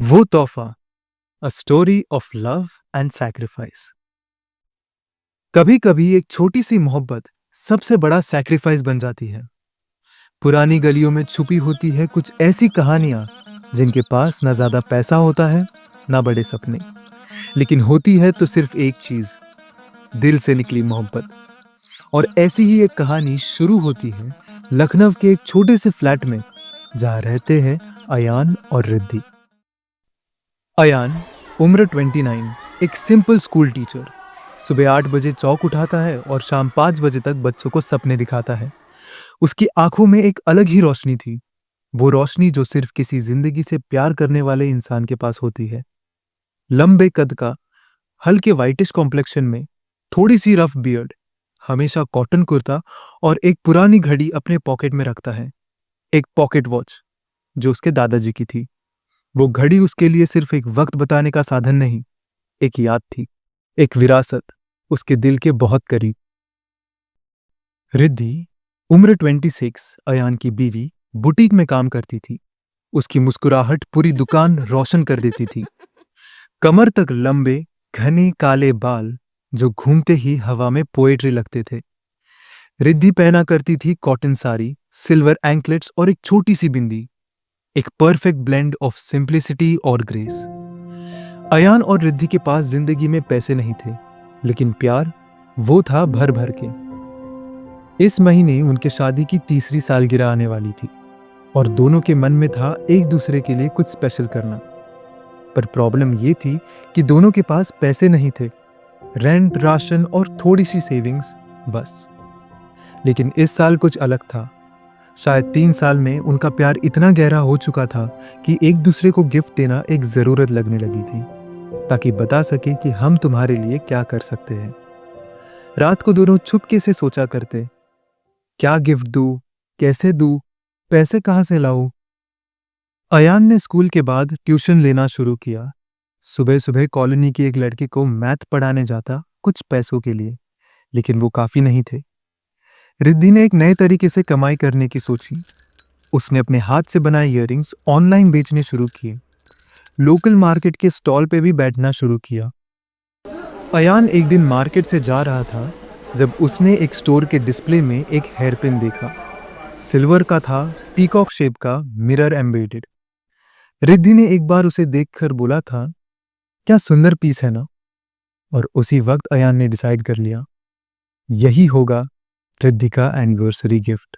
वो तोहफा, a story of love and sacrifice. कभी कभी एक छोटी सी मोहब्बत सबसे बड़ा सैक्रिफाइस बन जाती है। पुरानी गलियों में छुपी होती है कुछ ऐसी कहानियां जिनके पास ना ज्यादा पैसा होता है, ना बड़े सपने, लेकिन होती है तो सिर्फ एक चीज, दिल से निकली मोहब्बत। और ऐसी ही एक कहानी शुरू होती है लखनऊ के एक छोटे से फ्लैट में, जहां रहते हैं अयान और रिद्धि। अयान, उम्र 29, एक सिंपल स्कूल टीचर। सुबह 8 बजे चौक उठाता है और शाम 5 बजे तक बच्चों को सपने दिखाता है। उसकी आंखों में एक अलग ही रोशनी थी, वो रोशनी जो सिर्फ किसी जिंदगी से प्यार करने वाले इंसान के पास होती है। लंबे कद का, हल्के वाइटिश कॉम्प्लेक्शन में, थोड़ी सी रफ बियर्ड, हमेशा कॉटन कुर्ता और एक पुरानी घड़ी अपने पॉकेट में रखता है। एक पॉकेट वॉच जो उसके दादाजी की थी। वो घड़ी उसके लिए सिर्फ एक वक्त बताने का साधन नहीं, एक याद थी, एक विरासत, उसके दिल के बहुत करीब। रिद्धि, उम्र 26, अयान की बीवी, बुटीक में काम करती थी। उसकी मुस्कुराहट पूरी दुकान रोशन कर देती थी। कमर तक लंबे घने काले बाल जो घूमते ही हवा में पोएट्री लगते थे। रिद्धि पहना करती थी कॉटन साड़ी, सिल्वर एंकलेट्स और एक छोटी सी बिंदी, एक परफेक्ट ब्लेंड ऑफ सिंप्लिसिटी और ग्रेस। अयान और रिद्धि के पास जिंदगी में पैसे नहीं थे, लेकिन प्यार वो था भर भर के। इस महीने उनके शादी की तीसरी सालगिरह आने वाली थी और दोनों के मन में था एक दूसरे के लिए कुछ स्पेशल करना। पर प्रॉब्लम ये थी कि दोनों के पास पैसे नहीं थे, रेंट, राशन और थोड़ी सी सेविंग्स, बस। लेकिन इस साल कुछ अलग था। शायद 3 साल में उनका प्यार इतना गहरा हो चुका था कि एक दूसरे को गिफ्ट देना एक जरूरत लगने लगी थी, ताकि बता सके कि हम तुम्हारे लिए क्या कर सकते हैं। रात को दोनों चुपके से सोचा करते, क्या गिफ्ट दूं, कैसे दूं, पैसे कहाँ से लाऊं। अयान ने स्कूल के बाद ट्यूशन लेना शुरू किया। सुबह सुबह कॉलोनी की एक लड़की को मैथ पढ़ाने जाता, कुछ पैसों के लिए, लेकिन वो काफी नहीं थे। रिद्धि ने एक नए तरीके से कमाई करने की सोची। उसने अपने हाथ से बनाए इयररिंग्स ऑनलाइन बेचने शुरू किए। लोकल मार्केट के स्टॉल पे भी बैठना शुरू किया। अयान एक दिन मार्केट से जा रहा था जब उसने एक स्टोर के डिस्प्ले में एक हेयर पिन देखा। सिल्वर का था, पीकॉक शेप का, मिरर एम्बेडेड। रिद्धि ने एक बार उसे देखकर बोला था, क्या सुंदर पीस है ना। और उसी वक्त अयान ने डिसाइड कर लिया, यही होगा रिद्धि का एनिवर्सरी गिफ्ट।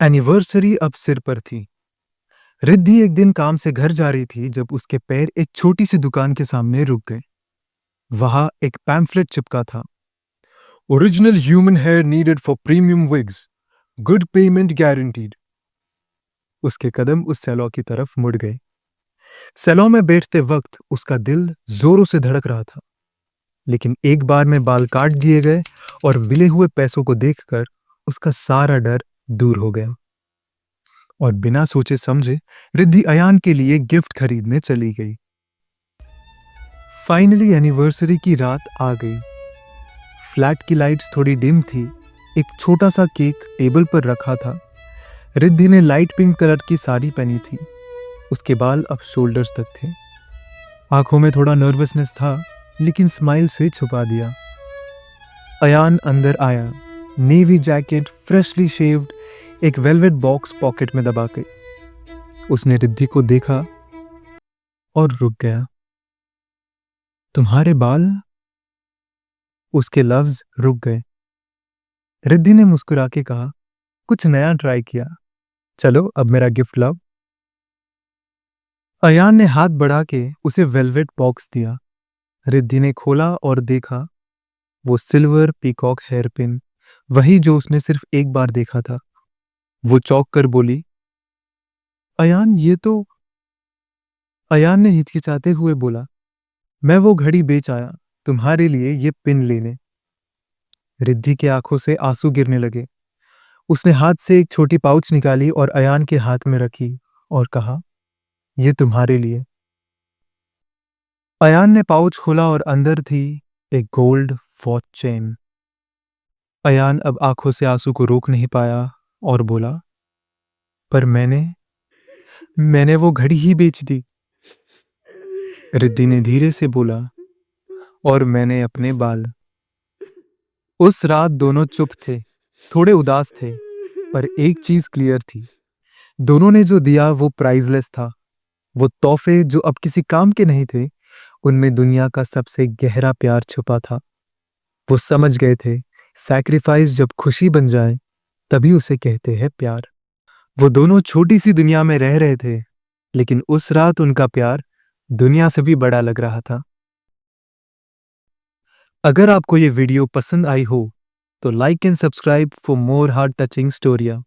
एनिवर्सरी अब सिर पर थी। रिद्धि एक दिन काम से घर जा रही थी जब उसके पैर एक छोटी सी दुकान के सामने रुक गए। वहां एक पैम्फलेट चिपका था, original human hair needed for premium wigs, good payment guaranteed. उसके कदम उस सैलॉन की तरफ मुड़ गए। सैलॉन में बैठते वक्त उसका दिल जोरों से धड़क रहा था, लेकिन एक बार में बाल काट दिए गए और मिले हुए पैसों को देखकर उसका सारा डर दूर हो गया। और बिना सोचे समझे रिद्धि अयान के लिए गिफ्ट खरीदने चली गई। फाइनली एनिवर्सरी की रात आ गई। फ्लैट की लाइट्स थोड़ी डिम थी। एक छोटा सा केक टेबल पर रखा था। रिद्धि ने लाइट पिंक कलर की साड़ी पहनी थी। उसके बाल अब शोल्डर्स तक थे। आंखों में थोड़ा नर्वसनेस था, लेकिन स्माइल से छुपा दिया। अयान अंदर आया, नेवी जैकेट, फ्रेशली शेव्ड, एक वेलवेट बॉक्स पॉकेट में दबा के। उसने रिद्धि को देखा और रुक गया। तुम्हारे बाल? उसके लफ्ज रुक गए। रिद्धि ने मुस्कुरा के कहा, कुछ नया ट्राई किया, चलो अब मेरा गिफ्ट लाओ। अयान ने हाथ बढ़ा के उसे वेलवेट बॉक्स दिया। रिद्धि ने खोला और देखा, वो सिल्वर पीकॉक हेयर पिन, वही जो उसने सिर्फ एक बार देखा था। वो चौंक कर बोली, अयान ये तो। अयान ने हिचकिचाते हुए बोला, मैं वो घड़ी बेच आया तुम्हारे लिए ये पिन लेने। रिद्धि की आंखों से आंसू गिरने लगे। उसने हाथ से एक छोटी पाउच निकाली और अयान के हाथ में रखी और कहा, ये तुम्हारे लिए। अयान ने पाउच खोला और अंदर थी एक गोल्ड वॉच चेन। अयान अब आंखों से आंसू को रोक नहीं पाया और बोला, पर मैंने वो घड़ी ही बेच दी। रिद्धि ने धीरे से बोला, और मैंने अपने बाल। उस रात दोनों चुप थे, थोड़े उदास थे, पर एक चीज क्लियर थी। दोनों ने जो दिया वो प्राइजलेस था। वो तोहफे जो अब किसी काम के नहीं थे, उनमें दुनिया का सबसे गहरा प्यार छुपा था। वो समझ गए थे, सैक्रिफाइस जब खुशी बन जाए, तभी उसे कहते हैं प्यार। वो दोनों छोटी सी दुनिया में रह रहे थे, लेकिन उस रात उनका प्यार दुनिया से भी बड़ा लग रहा था। अगर आपको ये वीडियो पसंद आई हो, तो like and subscribe for more heart touching स्टोरिया।